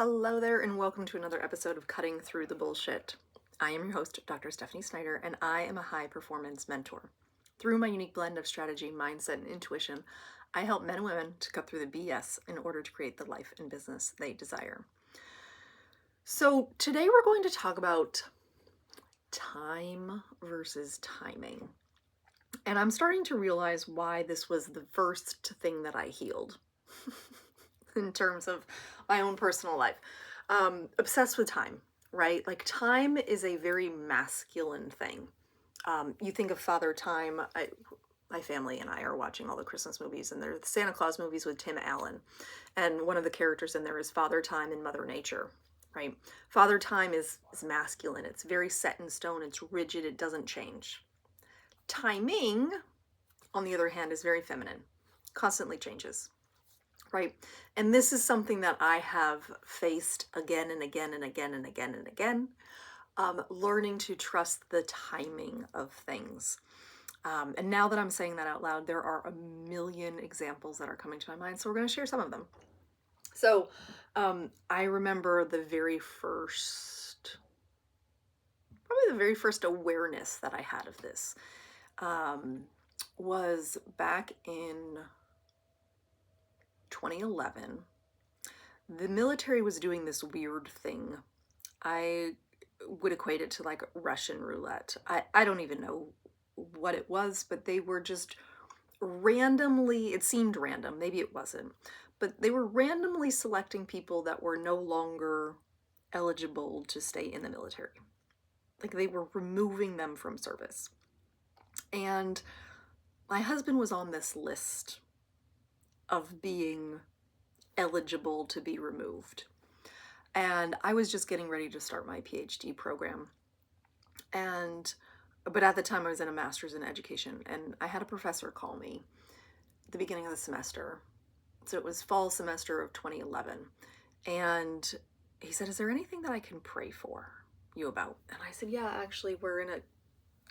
Hello there, and welcome to another episode of Cutting Through the Bullshit. I am your host, Dr. Stephanie Snyder, and I am a high performance mentor. Through my unique blend of strategy, mindset, and intuition, I help men and women to cut through the BS in order to create the life and business they desire. So, today we're going to talk about time versus timing. And I'm starting to realize why this was the first thing that I healed in terms of my own personal life. Obsessed with time, right? Like, time is a very masculine thing. You think of Father Time. My family and I are watching all the Christmas movies, and they're the Santa Claus movies with Tim Allen. And one of the characters in there is Father Time and Mother Nature, right? Father Time is masculine. It's very set in stone. It's rigid. It doesn't change. Timing, on the other hand, is very feminine. Constantly changes, right? And this is something that I have faced again and again and again and again and again, learning to trust the timing of things. And now that I'm saying that out loud, there are a million examples that are coming to my mind. So we're going to share some of them. So I remember probably the very first awareness that I had of this was back in 2011. The military was doing this weird thing. I would equate it to like Russian roulette. I don't even know what it was, but they were just randomly, it seemed random, maybe it wasn't, but they were randomly selecting people that were no longer eligible to stay in the military. Like, they were removing them from service. And my husband was on this list of being eligible to be removed. And I was just getting ready to start my Ph.D. program. But at the time I was in a master's in education, and I had a professor call me at the beginning of the semester. So it was fall semester of 2011. And he said, "Is there anything that I can pray for you about?" And I said, "Yeah, actually, we're in a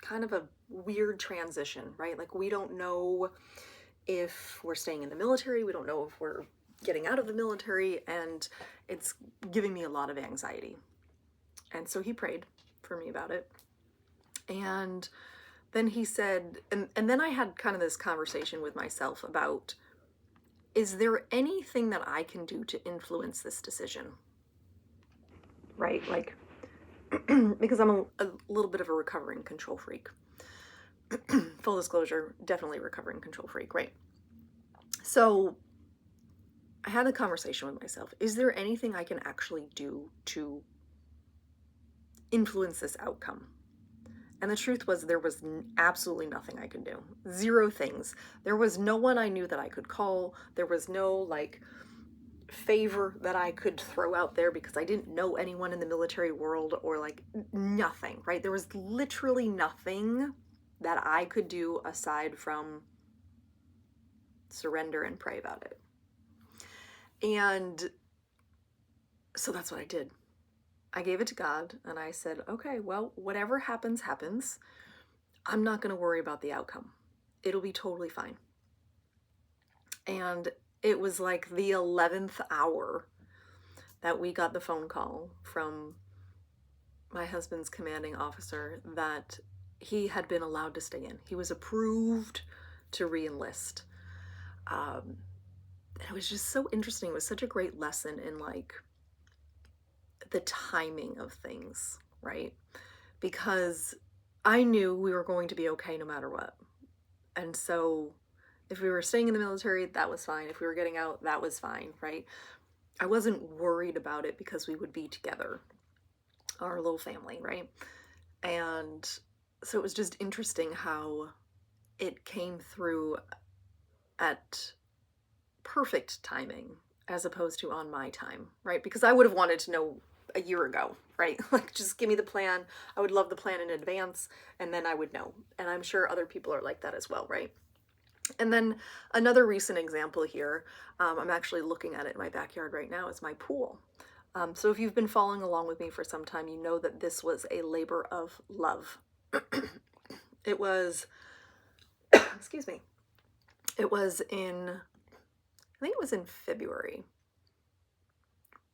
kind of a weird transition, right? Like, we don't know if we're staying in the military. We don't know if we're getting out of the military, and it's giving me a lot of anxiety." And so he prayed for me about it. And then he said, and then I had kind of this conversation with myself about, is there anything that I can do to influence this decision? Right? Like, because I'm a little bit of a recovering control freak. Full disclosure, definitely recovering control freak, right? So I had a conversation with myself. Is there anything I can actually do to influence this outcome? And the truth was, there was absolutely nothing I could do. Zero things. There was no one I knew that I could call. There was no, like, favor that I could throw out there because I didn't know anyone in the military world, or like nothing, right? There was literally nothing that I could do aside from surrender and pray about it. And so that's what I did. I gave it to God, and I said, okay, well, whatever happens, happens. I'm not going to worry about the outcome. It'll be totally fine. And it was like the 11th hour that we got the phone call from my husband's commanding officer that he had been allowed to stay in. He was approved to re-enlist. It was just so interesting. It was such a great lesson in, like, the timing of things, right? Because I knew we were going to be okay no matter what. And so if we were staying in the military, that was fine. If we were getting out, that was fine, right? I wasn't worried about it because we would be together, our little family, right? And so it was just interesting how it came through at perfect timing as opposed to on my time, right? Because I would have wanted to know a year ago, right? Like, just give me the plan. I would love the plan in advance, and then I would know. And I'm sure other people are like that as well, right? And then another recent example here, I'm actually looking at it in my backyard right now, is my pool. So if you've been following along with me for some time, you know that this was a labor of love. It was, excuse me, it was in, I think it was in February.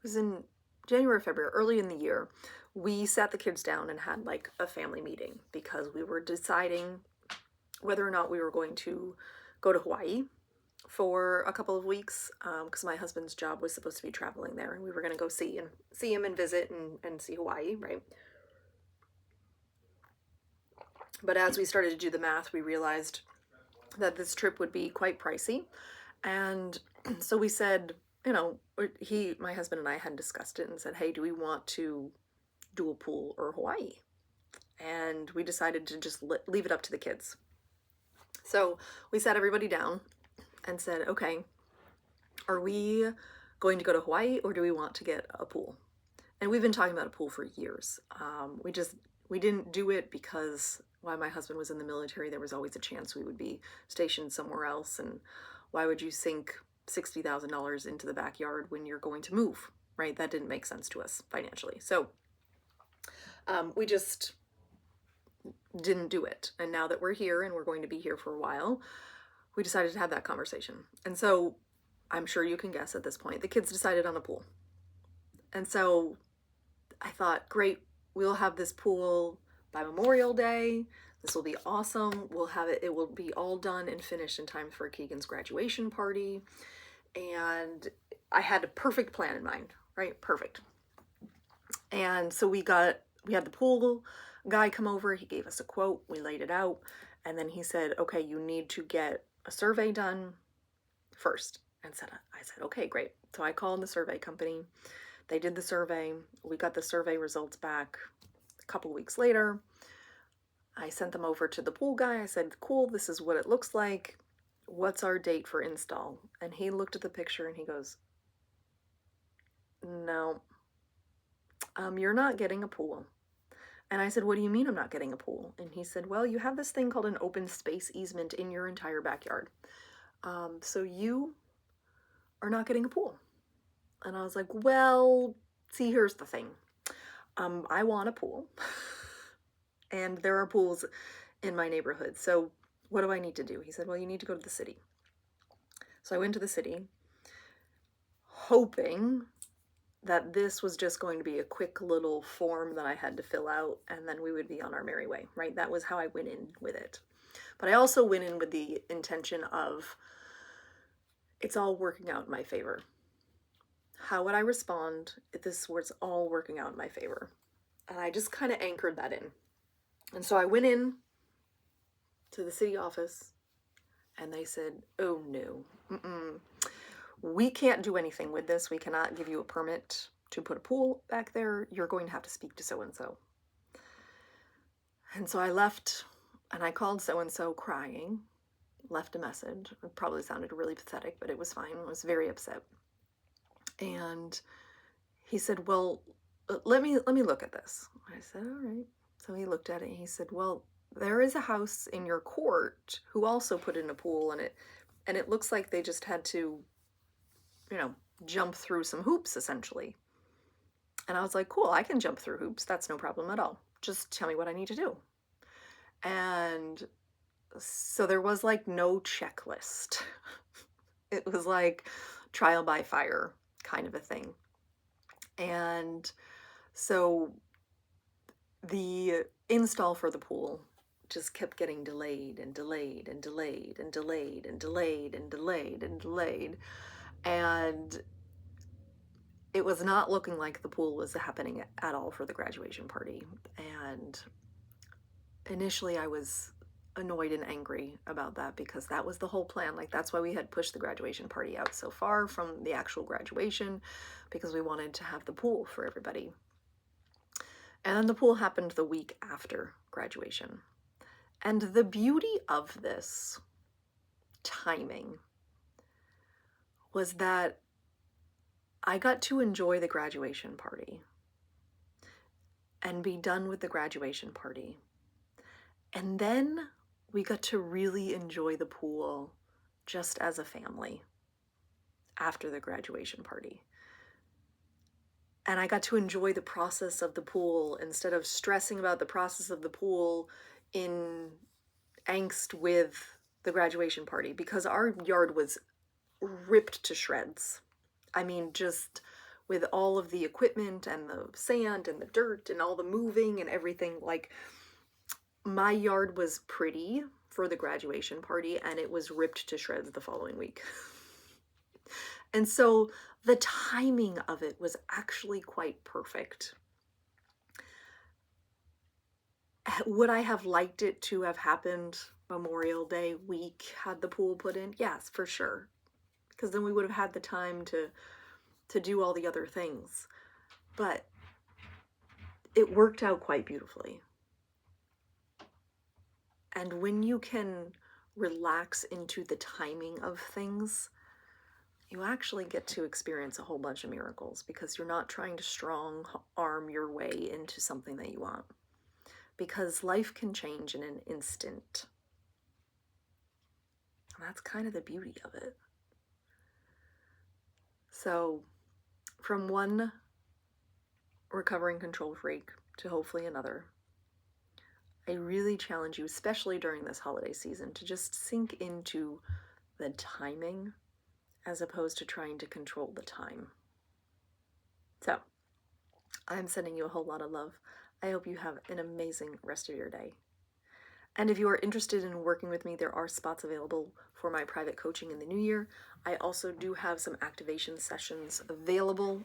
It was in January, February, early in the year, we sat the kids down and had like a family meeting because we were deciding whether or not we were going to go to Hawaii for a couple of weeks, because my husband's job was supposed to be traveling there, and we were going to go see him and visit and see Hawaii, right? But as we started to do the math, we realized that this trip would be quite pricey, and so we said, my husband and I had discussed it and said, hey, do we want to do a pool or Hawaii? And we decided to just leave it up to the kids. So we sat everybody down and said, okay, are we going to go to Hawaii or do we want to get a pool? And we've been talking about a pool for years. We didn't do it because while my husband was in the military, there was always a chance we would be stationed somewhere else. And why would you sink $60,000 into the backyard when you're going to move, right? That didn't make sense to us financially. So we just didn't do it. And now that we're here and we're going to be here for a while, we decided to have that conversation. And so I'm sure you can guess at this point, the kids decided on a pool. And so I thought, great, we'll have this pool by Memorial Day. This will be awesome. We'll have it, it will be all done and finished in time for Keegan's graduation party. And I had a perfect plan in mind, right? Perfect. And so we had the pool guy come over. He gave us a quote. We laid it out. And then he said, okay, you need to get a survey done first. And I said, okay, great. So I called the survey company. They did the survey. We got the survey results back a couple weeks later. I sent them over to the pool guy. I said, cool, this is what it looks like. What's our date for install? And he looked at the picture and he goes, no, you're not getting a pool. And I said, what do you mean I'm not getting a pool? And he said, well, you have this thing called an open space easement in your entire backyard. So you are not getting a pool. And I was like, well, see, here's the thing. I want a pool. And there are pools in my neighborhood. So what do I need to do? He said, well, you need to go to the city. So I went to the city, hoping that this was just going to be a quick little form that I had to fill out, and then we would be on our merry way, right? That was how I went in with it. But I also went in with the intention of, it's all working out in my favor. How would I respond if this was all working out in my favor? And I just kind of anchored that in. And so I went in to the city office and they said, oh no, we can't do anything with this. We cannot give you a permit to put a pool back there. You're going to have to speak to so-and-so. And so I left and I called so-and-so crying, left a message. It probably sounded really pathetic, but it was fine. I was very upset. And he said, well, let me look at this. I said, all right. So he looked at it and he said, well, there is a house in your court who also put in a pool, and it looks like they just had to, jump through some hoops essentially. And I was like, cool, I can jump through hoops. That's no problem at all. Just tell me what I need to do. And so there was like no checklist. It was like trial by fire kind of a thing. And so the install for the pool just kept getting delayed and delayed and delayed and delayed and delayed and delayed and delayed. And it was not looking like the pool was happening at all for the graduation party. And initially I was annoyed and angry about that because that was the whole plan. Like, that's why we had pushed the graduation party out so far from the actual graduation, because we wanted to have the pool for everybody. And then the pool happened the week after graduation. And the beauty of this timing was that I got to enjoy the graduation party and be done with the graduation party. And then we got to really enjoy the pool just as a family after the graduation party. And I got to enjoy the process of the pool instead of stressing about the process of the pool in angst with the graduation party, because our yard was ripped to shreds. I mean, just with all of the equipment and the sand and the dirt and all the moving and everything. Like, my yard was pretty for the graduation party, and it was ripped to shreds the following week. And so the timing of it was actually quite perfect. Would I have liked it to have happened Memorial Day week, had the pool put in? Yes, for sure. Because then we would have had the time to do all the other things. But it worked out quite beautifully. And when you can relax into the timing of things, you actually get to experience a whole bunch of miracles, because you're not trying to strong arm your way into something that you want. Because life can change in an instant. And that's kind of the beauty of it. So, from one recovering control freak to hopefully another, I really challenge you, especially during this holiday season, to just sink into the timing as opposed to trying to control the time. So, I'm sending you a whole lot of love. I hope you have an amazing rest of your day. And if you are interested in working with me, there are spots available for my private coaching in the new year. I also do have some activation sessions available,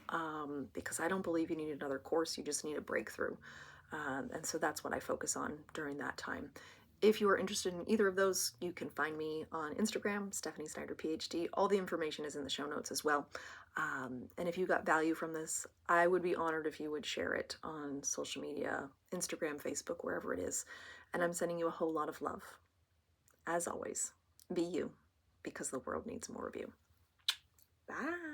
because I don't believe you need another course, you just need a breakthrough. And so that's what I focus on during that time. If you are interested in either of those, you can find me on Instagram, Stephanie Snyder, Ph.D. All the information is in the show notes as well. And if you got value from this, I would be honored if you would share it on social media, Instagram, Facebook, wherever it is. And I'm sending you a whole lot of love. As always, be you, because the world needs more of you. Bye.